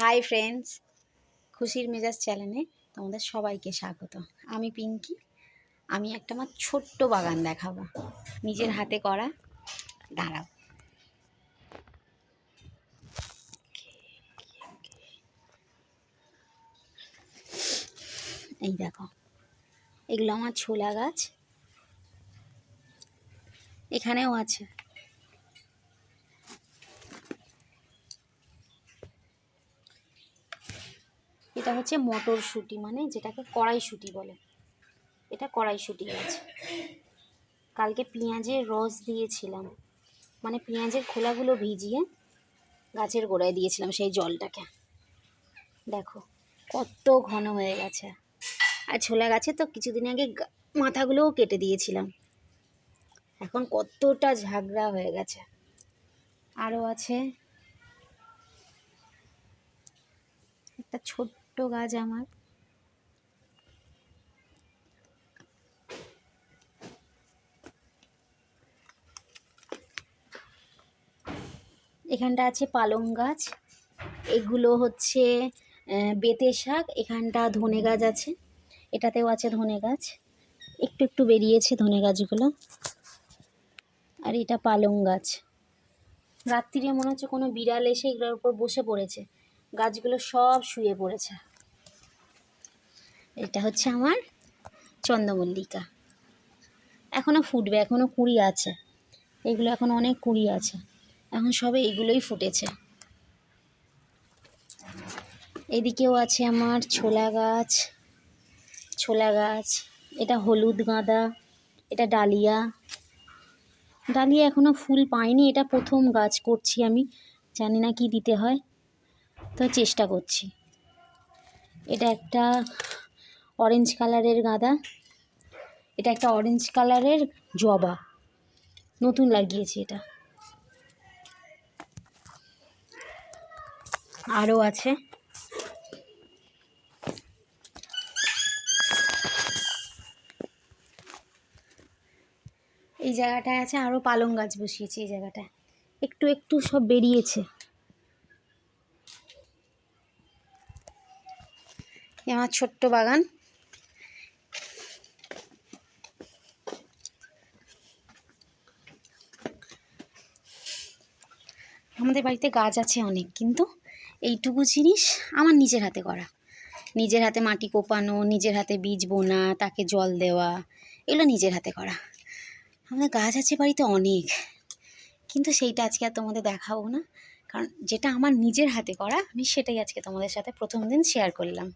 Hi friends, খুশির মেজাজ চ্যানেলে তোমাদের সবাইকে স্বাগত। আমি পিঙ্কি। আমি একটা আমার ছোট্ট বাগান দেখাবো, নিজের হাতে করা। দাঁড়াও, এই দেখো, এগুলো আমার ছোলা গাছ। এখানেও আছে। এটা হচ্ছে মটরশুঁটি, মানে যেটাকে কড়াইশুঁটি বলে। এটা কড়াইশুঁটি গাছ। কালকে পেঁয়াজের রস দিয়েছিলাম, মানে পেঁয়াজের খোলাগুলো ভিজিয়ে গাছের গোড়ায় দিয়েছিলাম সেই জলটাকে। দেখো কত ঘন হয়ে গেছে। আর ছোলা গাছে তো কিছুদিন আগে মাথাগুলোও কেটে দিয়েছিলাম, এখন কতটা ঝাগড়া হয়ে গেছে। আরও আছে একটা ছোট্ট গাছ আমার, এখানটা আছে পালং গাছ। এগুলো হচ্ছে বেতে শাক। এখানটা ধনে গাছ আছে, এটাতেও আছে ধনে গাছ, একটু একটু বেরিয়েছে ধনে গাছগুলো। আর এটা পালং গাছ। রাত্রিরে মনে হচ্ছে কোনো বিড়াল এসে এগুলোর উপর বসে পড়েছে, গাছগুলো সব শুয়ে পড়েছে। এটা হচ্ছে আমার চন্দ্রমল্লিকা, এখনও ফুটবে, এখনও কুঁড়ি আছে। এগুলো এখন অনেক কুঁড়ি আছে, এখন সবে এগুলোই ফুটেছে। এদিকেও আছে আমার ছোলা গাছ। এটা হলুদ গাঁদা, এটা ডালিয়া। ডালিয়া এখনও ফুল পাইনি, এটা প্রথম গাছ করছি আমি, জানি না কি দিতে হয়, তো চেষ্টা করছি। এটা একটা অরেঞ্জ কালারের গাঁদা, এটা একটা অরেঞ্জ কালারের জবা, নতুন লাগিয়েছি এটা। আরও আছে এই জায়গাটায় আছে, আরও পালং গাছ বসিয়েছি এই জায়গাটায়, একটু একটু সব বেরিয়েছে। আমার ছোট্ট বাগান। আমাদের বাড়িতে গাছ আছে অনেক, কিন্তু এইটুকু জিনিস আমার নিজের হাতে করা, নিজের হাতে মাটি কোপানো, নিজের হাতে বীজ বোনা, তাকে জল দেওয়া, এগুলো নিজের হাতে করা। আমাদের গাছ আছে বাড়িতে অনেক, কিন্তু সেইটা আজকে আর তোমাদের দেখাবো না, কারণ যেটা আমার নিজের হাতে করা আমি সেটাই আজকে তোমাদের সাথে প্রথম দিন শেয়ার করলাম।